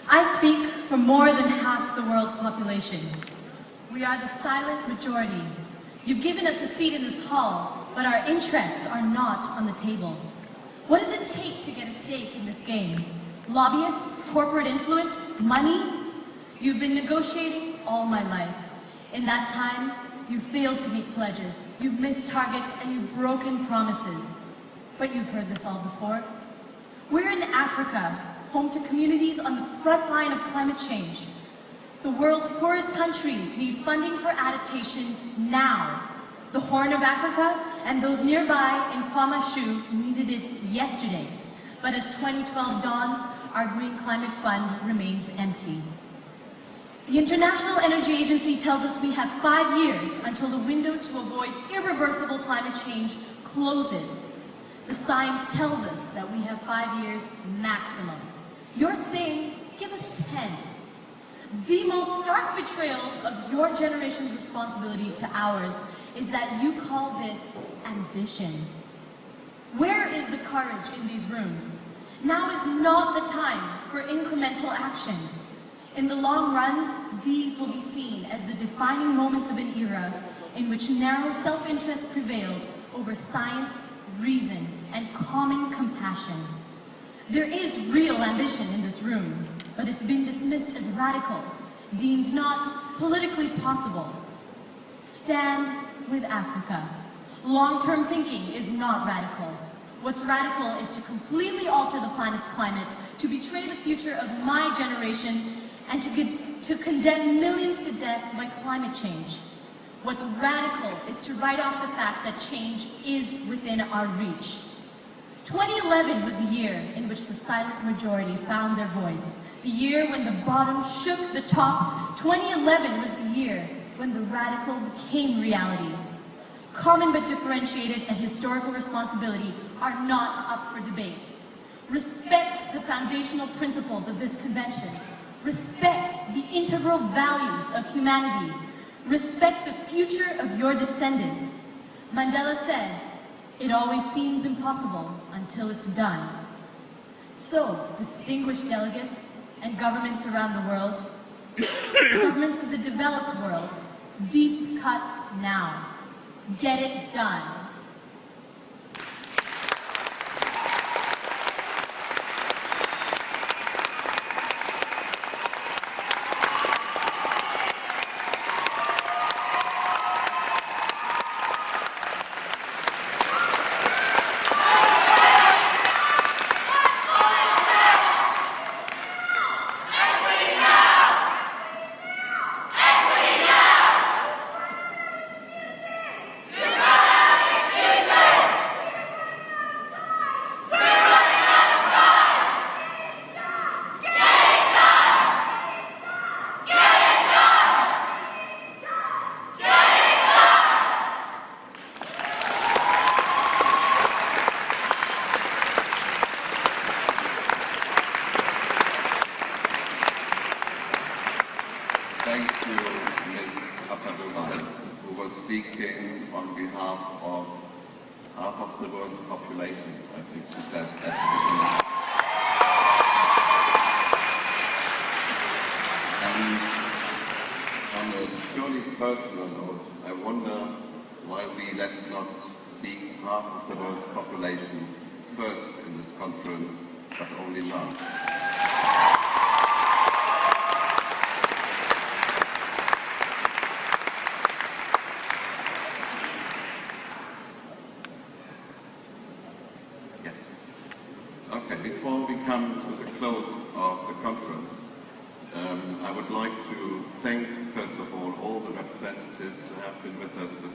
I speak for more than half the world's population. We are the silent majority. You've given us a seat in this hall, but our interests are not on the table. What does it take to get a stake in this game? Lobbyists, corporate influence, money? You've been negotiating all my life. In that time, you've failed to meet pledges, you've missed targets, and you've broken promises. But you've heard this all before. We're in Africa, home to communities on the front line of climate change. The world's poorest countries need funding for adaptation now. The Horn of Africa and those nearby in Kwamashu needed it yesterday. But as 2012 dawns, our Green Climate Fund remains empty. The International Energy Agency tells us we have 5 years until the window to avoid irreversible climate change closes. The science tells us that we have 5 years maximum. You're saying, give us 10. The most stark betrayal of your generation's responsibility to ours is that you call this ambition. Where is the courage in these rooms? Now is not the time for incremental action. In the long run, these will be seen as the defining moments of an era in which narrow self-interest prevailed over science, reason, and common compassion. There is real ambition in this room, but it's been dismissed as radical, deemed not politically possible. Stand with Africa. Long-term thinking is not radical. What's radical is to completely alter the planet's climate, to betray the future of my generation, and to condemn millions to death by climate change. What's radical is to write off the fact that change is within our reach. 2011 was the year in which the silent majority found their voice, the year when the bottom shook the top. 2011 was the year when the radical became reality. Common but differentiated and historical responsibility are not up for debate. Respect the foundational principles of this convention. Respect the integral values of humanity. Respect the future of your descendants. Mandela said, "It always seems impossible until it's done." So, distinguished delegates and governments around the world, governments of the developed world, deep cuts now. Get it done. Thank you, Ms. Appadurai, who was speaking on behalf of half of the world's population, I think she said at the beginning. And on a purely personal note, I wonder why we let not speak half of the world's population first in this conference, but only last. Okay, before we come to the close of the conference, I would like to thank, first of all the representatives who have been with us this